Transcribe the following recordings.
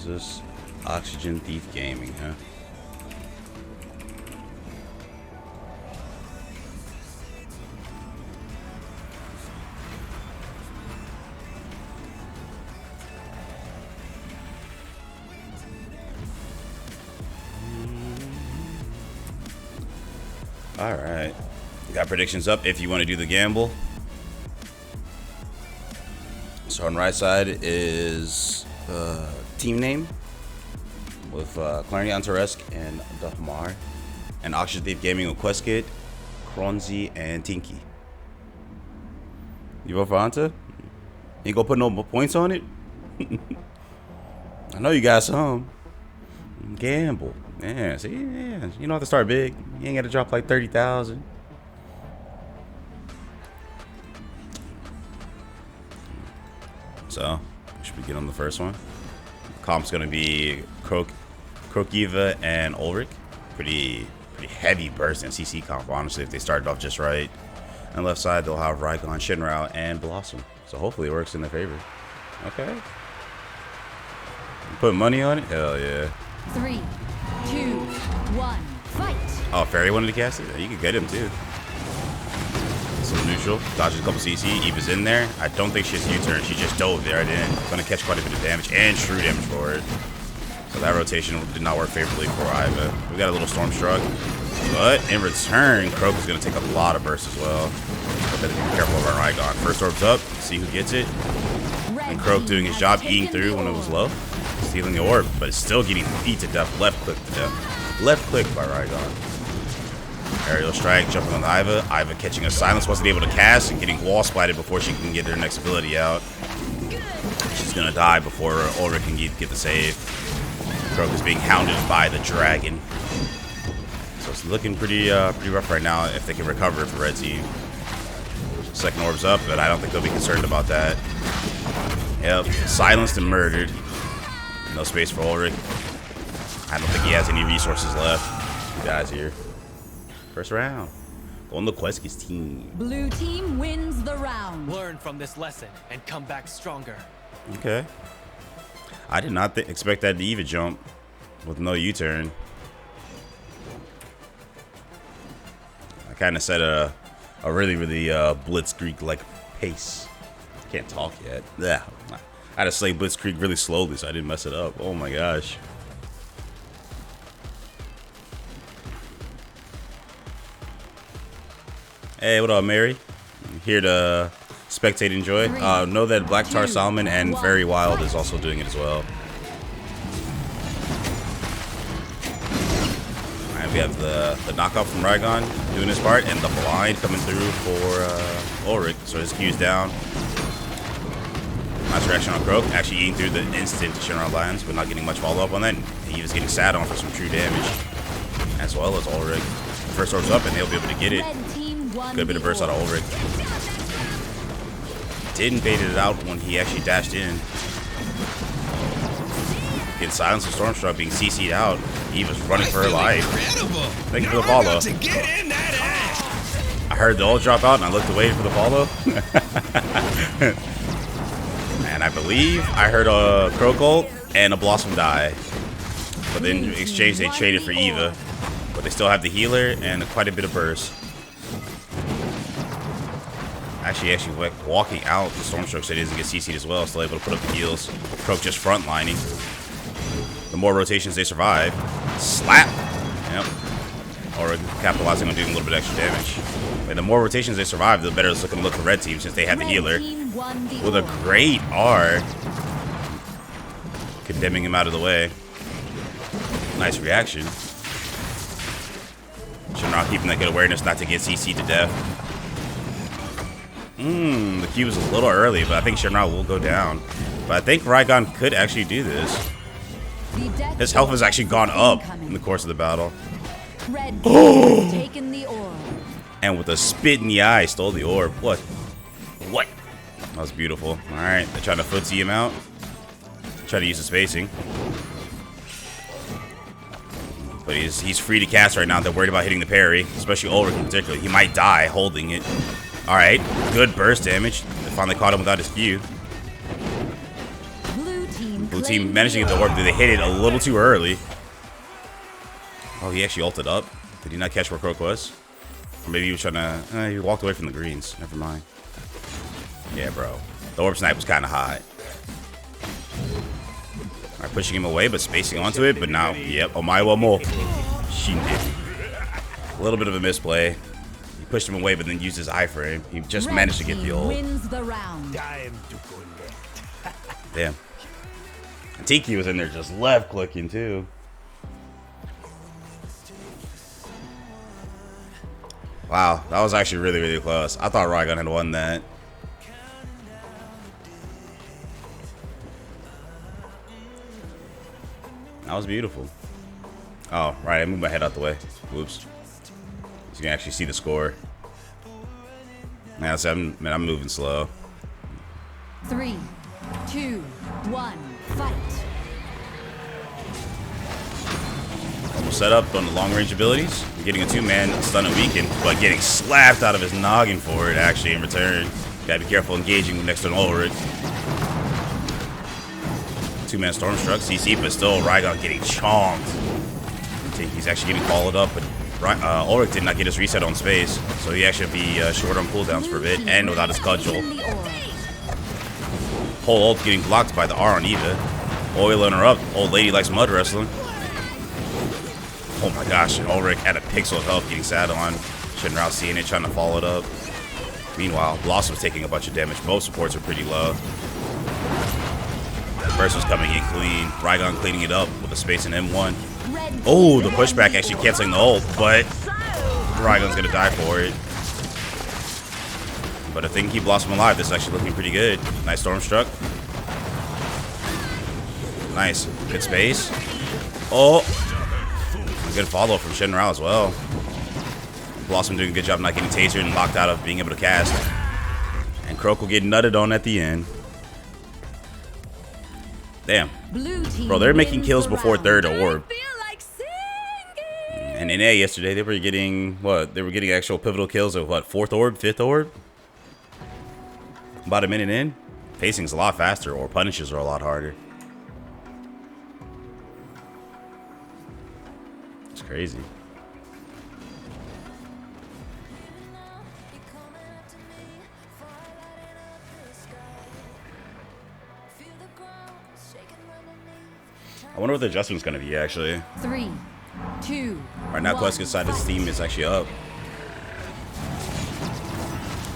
Who's this? Oxygen Thief Gaming, huh? All right, got predictions up if you want to do the gamble. So on the right side is team name with Clarity Antaresk and Dahmar, and Oxygen Thief Gaming with Questkid, Kronzi, and Tinky. You vote for Anta? You gonna put no points on it? I know you got some. Gamble. Yeah, see, yeah, you don't have to start big. You ain't got to drop like 30,000. So, should we get on the first one? Comp's gonna be Krokiva and Ulrich. Pretty heavy burst in CC comp, honestly, if they started off just right. On the left side, they'll have Raigon, Shinrao, and Blossom. So hopefully it works in their favor. Okay. You put money on it? Hell yeah. 3, 2, 1, fight! Oh, Fairy wanted to cast it? You could get him too. So neutral, dodges a couple CC, Eva's in there. I don't think she has U-turn, she just dove there right in. Gonna catch quite a bit of damage and true damage for it. So that rotation did not work favorably for Iva. We got a little Storm Struck, but in return, Croak is gonna take a lot of burst as well. So better be careful of our Raigon. First orb's up, see who gets it. And Croak doing his job, eating through when it was low. Stealing the orb, but it's still getting beat to death. Left click to death. Left click by Raigon. Aerial strike, jumping on the Iva. Iva catching a silence, wasn't able to cast and getting wall splatted before she can get her next ability out. She's gonna die before Ulrich can get the save. Croak is being hounded by the dragon. So it's looking pretty rough right now if they can recover for red team. Second orb's up, but I don't think they'll be concerned about that. Yep, silenced and murdered. No space for Ulrich. I don't think he has any resources left. He dies here. First round. Going to Questki's team. Blue team wins the round. Learn from this lesson and come back stronger. Okay. I did not expect that to Eva jump with no U-turn. I kind of set a really Blitzkrieg-like pace. Can't talk yet. Yeah. I had to slay Blitzkrieg really slowly so I didn't mess it up. Oh my gosh. Hey, what up, Mary? Here to spectate, enjoy. Know that Black Tar Salmon and Very Wild is also doing it as well. Alright, we have the knockout from Raigon doing his part, and the blind coming through for Ulrich. So his Q's down. Nice reaction on Croak, actually eating through the instant Shinra Lions, but not getting much follow-up on that. He was getting sat on for some true damage, as well as Ulrich. First orb's up, and they'll be able to get it. Good bit of burst out of Ulrich. Didn't bait it out when he actually dashed in. Getting silenced with Stormstruck, being CC'd out. Eva's running for her life. Thank you for the follow. I heard the ult drop out, and I looked away for the follow. And I believe I heard a Croak ult and a Blossom die. But then in exchange, they traded for Eva. But they still have the healer and quite a bit of burst. Actually walking out the Stormstruck so he doesn't get CC'd as well. Still able to put up the heals. Croak just frontlining. The more rotations they survive. Slap! Yep. Or capitalizing on doing a little bit extra damage. And the more rotations they survive, the better it's looking to look for red team since they have the healer. With a great R. Condemning him out of the way. Nice reaction. Shinra keeping that good awareness not to get CC'd to death. The Q was a little early, but I think Shinra will go down. But I think Raigon could actually do this. His health has actually gone up in the course of the battle. Taken the orb. And with a spit in the eye, stole the orb. What? What? That was beautiful. Alright, they're trying to footsie him out. Try to use the spacing. But he's free to cast right now. They're worried about hitting the parry, especially Ulrich in particular. He might die holding it. Alright, good burst damage. They finally caught him without his Q. Blue Blue team managed to get the orb. Did they hit it a little too early? Oh, he actually ulted up. Did he not catch where Croak was? Or maybe he was trying to... he walked away from the greens. Never mind. Yeah, bro. The orb snipe was kind of hot. Alright, pushing him away, but spacing onto it. But now, yep. Omaiwa Mo. A little bit of a misplay. He pushed him away, but then used his iframe. He just managed to get the ult. Damn. Tiki was in there just left clicking too. Wow, that was actually really, really close. I thought Raygun had won that. That was beautiful. Oh, right, I moved my head out the way. Whoops. So you can actually see the score. Yeah, so I'm moving slow. 3, 2, 1, fight. Almost set up on the long range abilities. Getting a 2-man stun and weaken, but getting slapped out of his noggin for it actually in return. Gotta be careful engaging next to an Ulrich. 2-man Stormstruck, CC, but still Raygun getting chomped. I think he's actually getting followed up, but Ulrich did not get his reset on space, so he actually be short on cooldowns for a bit and without his cudgel. Whole ult getting blocked by the R on Eva. Oiling her up. Old lady likes mud wrestling. Oh my gosh, Ulrich at a pixel of health getting sat on. Shinrao seeing it, trying to follow it up. Meanwhile, Blossom's taking a bunch of damage. Both supports are pretty low. Burst was coming in clean. Raygun cleaning it up with a space in M1. Oh, the pushback actually canceling the ult, but Raygun's gonna die for it. But if they can keep Blossom alive, this is actually looking pretty good. Nice Stormstruck. Nice. Good space. Oh! Good follow from Shinrao as well. Blossom doing a good job not getting tasered and locked out of being able to cast. And Croak will get nutted on at the end. Damn. Bro, they're making kills before third orb. And in A yesterday, they were getting, what? They were getting actual pivotal kills of, what, 4th orb, 5th orb? About a minute in. Pacing's a lot faster, or punishes are a lot harder. It's crazy. I wonder what the adjustment's gonna be actually. 3, 2. Right now, Quest's side of his team is actually up.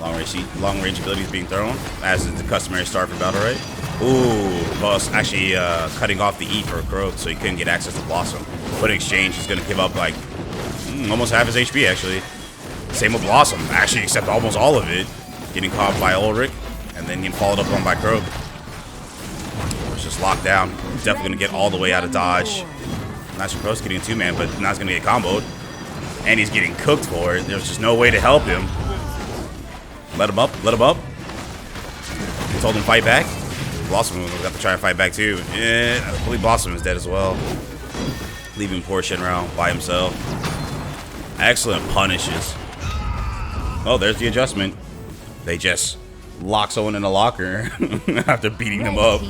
Long range abilities being thrown, as is the customary start for Battle Right. Ooh, Boss actually cutting off the E for Croak, so he couldn't get access to Blossom. But in exchange, he's gonna give up like almost half his HP actually. Same with Blossom, actually, except almost all of it. Getting caught by Ulrich, and then getting followed up on by Croak. It's just locked down. He's definitely gonna get all the way out of dodge. Not supposed to getting a 2-man, but now he's gonna get comboed. And he's getting cooked for it. There's just no way to help him. Let him up, let him up. He told him fight back. Blossom was got to try and fight back too. Yeah, I believe Blossom is dead as well. Leaving poor Shinrao by himself. Excellent punishes. Oh, there's the adjustment. They just lock someone in a locker after beating them up.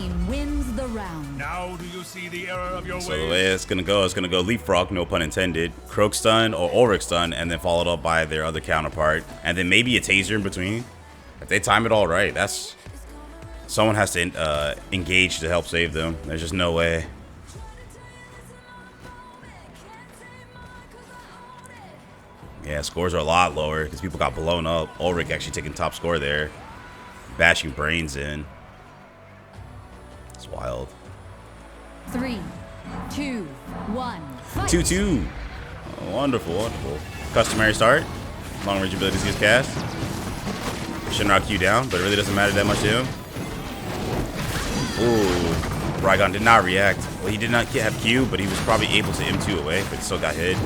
Now do you see the error of your ways? So the way it's gonna go leapfrog, no pun intended. Croak stun or Ulrich stun, and then followed up by their other counterpart, and then maybe a taser in between. If they time it all right, that's someone has to engage to help save them. There's just no way. Yeah, scores are a lot lower because people got blown up. Ulrich actually taking top score there, bashing brains in. It's wild. 3, 2, 1. 2-2. Oh, wonderful, wonderful. Customary start. Long range abilities gets cast. Shinrao Q down, but it really doesn't matter that much to him. Ooh. Raygun did not react. Well, he did not have Q, but he was probably able to M2 away, but still got hit.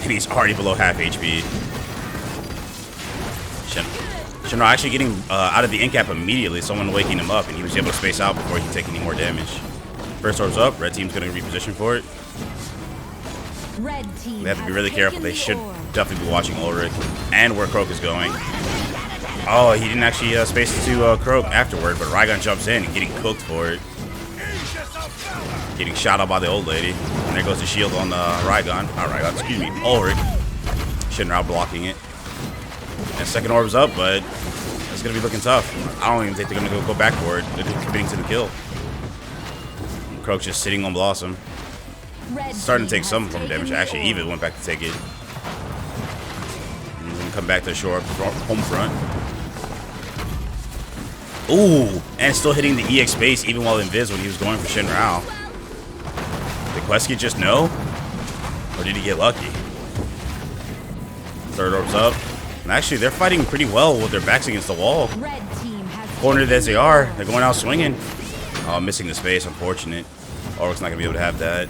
And he's already below half HP. Shinrao actually getting out of the end cap immediately, someone waking him up, and he was able to space out before he could take any more damage. First orb's up, red team's gonna reposition for it. Red team They have to be really careful. They should definitely be watching Ulrich and where Croak is going. Oh, he didn't actually space it to Croak afterward, but Raygun jumps in and getting cooked for it. Getting shot up by the old lady. And there goes the shield on Raygon. Not Raygon, excuse me. Ulrich. Shinra blocking it. And second orb's up, but it's going to be looking tough. I don't even think they're going to go back for it. They're committing to the kill. Croak just sitting on Blossom. Starting to take some from damage. Actually, Eva went back to take it. And then come back to shore up home front. Ooh, and still hitting the EX base even while invis when he was going for Shin Rao. Did Quesky just know? Or did he get lucky? Third orb's up. And actually, they're fighting pretty well with their backs against the wall. Cornered as they are, they're going out swinging. Oh, missing the space, unfortunate. Ulrich's not going to be able to have that.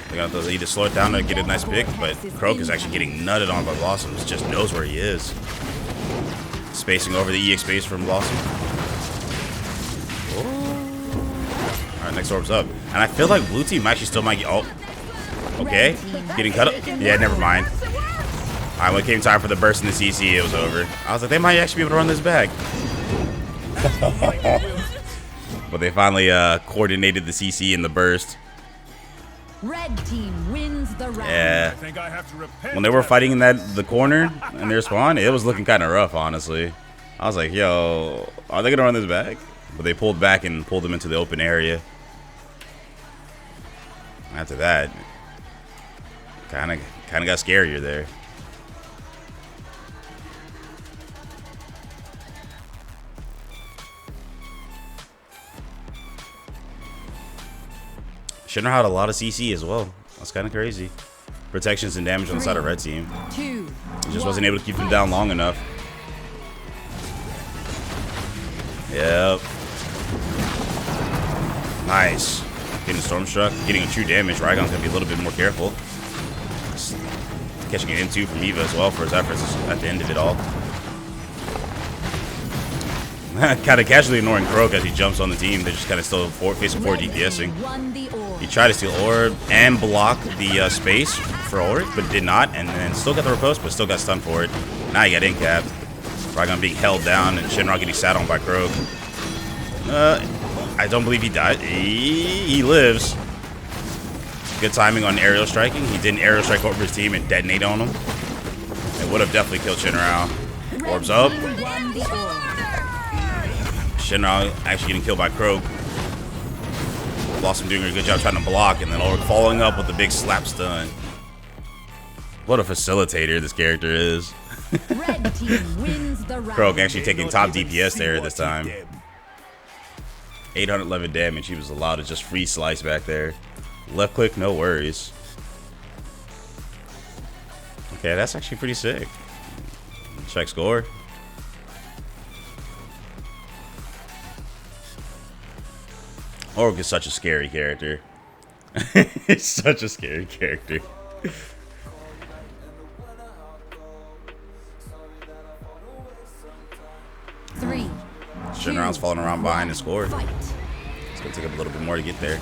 They're going to have to either slow it down to get a nice pick, but Croak is actually getting nutted on by Blossoms. Just knows where he is. Spacing over the EX base from Blossom. Alright, next orb's up. And I feel like blue team actually still might get... Oh. Okay. Getting cut up. Yeah, never mind. Alright, when it came time for the burst in the CC, it was over. I was like, they might actually be able to run this back. But they finally coordinated the CC in the burst. Red team wins the round. Yeah. When they were fighting in the corner in their spawn, it was looking kind of rough, honestly. I was like, yo, are they going to run this back? But they pulled back and pulled them into the open area. After that, kind of got scarier there. Shinra had a lot of CC as well. That's kind of crazy. Protections and damage on the side of red team. He just wasn't able to keep them down long enough. Yep. Nice. Getting Stormstruck. Getting a true damage. Raygon's going to be a little bit more careful. Catching an M2 from Eva as well for his efforts at the end of it all. Kind of casually ignoring Croak as he jumps on the team. They're just kind of still facing 4 DPSing. He tried to steal Orb and block the space for Ulrich, but did not. And then still got the riposte, but still got stunned for it. Now he got incapped. Raygon being held down and Shinra getting sat on by Croak. I don't believe he died. He lives. Good timing on aerial striking. He didn't aerial strike over his team and detonate on him. It would have definitely killed Shinra. Orbs up. Shinra actually getting killed by Croak. Blossom doing a good job trying to block, and then Ulrich following up with a big slap stun. What a facilitator this character is. Red team wins the round. Croak actually taking top DPS there this time. 811 damage. He was allowed to just free slice back there. Left click, no worries. Okay, that's actually pretty sick. Check score. Ulrich is such a scary character. He's such a scary character. Shinra's falling around behind the score. It's gonna take up a little bit more to get there.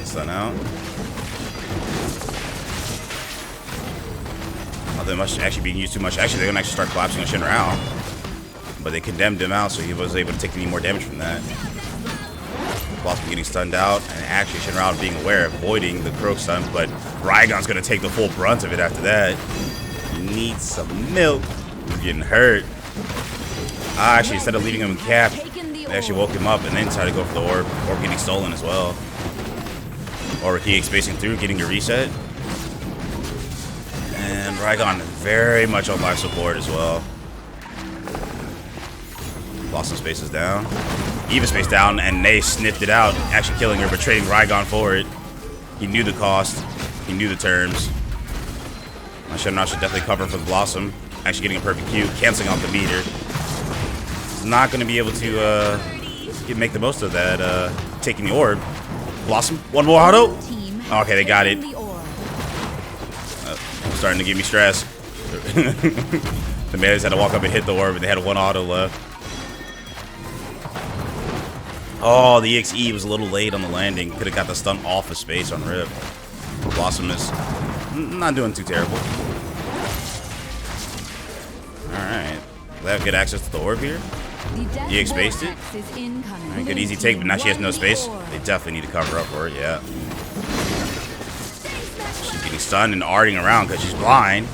Stun out. Nothing much actually being used too much. Actually, they're gonna actually start collapsing on Shinra. But they condemned him out, so he wasn't able to take any more damage from that. Blossom getting stunned out, and actually Shinra being aware, avoiding the Croak stun, but Raygon's gonna take the full brunt of it after that. He needs some milk. He's getting hurt. Actually, instead of leaving him in cap, they actually woke him up and then tried to go for the orb. Orb getting stolen as well. Or he spacing through, getting a reset. And Raygon very much on life support as well. Blossom spaces down. Eva space down, and they sniffed it out, actually killing her, but trading Raygon for it. He knew the cost. He knew the terms. Shinra should definitely cover for the Blossom. Actually getting a perfect Q, canceling out the meter. He's not going to be able to make the most of that, taking the orb. Blossom, one more auto. Okay, they got it. Starting to give me stress. The melees had to walk up and hit the orb, and they had one auto left. Oh, the EXE was a little late on the landing. Could have got the stun off of space on Rip. Blossom is not doing too terrible. Alright. They have good access to the orb here. The death EX spaced it. vortex is incoming. Alright, good Blue easy take, but team now she has no won the space. orb. They definitely need to cover up for it, yeah. She's getting stunned and arting around because she's blind.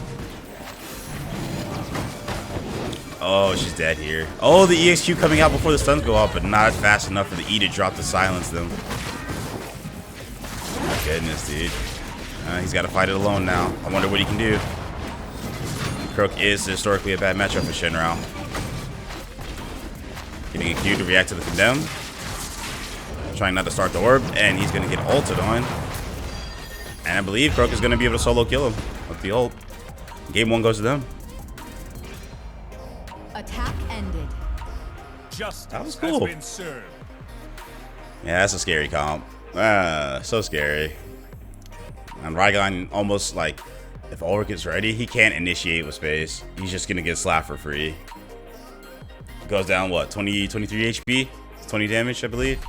Oh, she's dead here. Oh, the EXQ coming out before the stuns go off, but not fast enough for the E to drop to silence them. My goodness, dude. He's got to fight it alone now. I wonder what he can do. Croak is historically a bad matchup for Shinrao. Getting a Q to react to the condemn. Trying not to start the orb, and he's going to get ulted on. And I believe Croak is going to be able to solo kill him with the ult. Game 1 goes to them. Attack ended. Justice That was cool. has been served. Yeah, that's a scary comp. So scary. And Raigon almost like, if Ulrich is ready, he can't initiate with space. He's just gonna get slapped for free. Goes down what, 23 HP? 20 damage, I believe.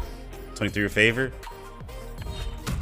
23 favor.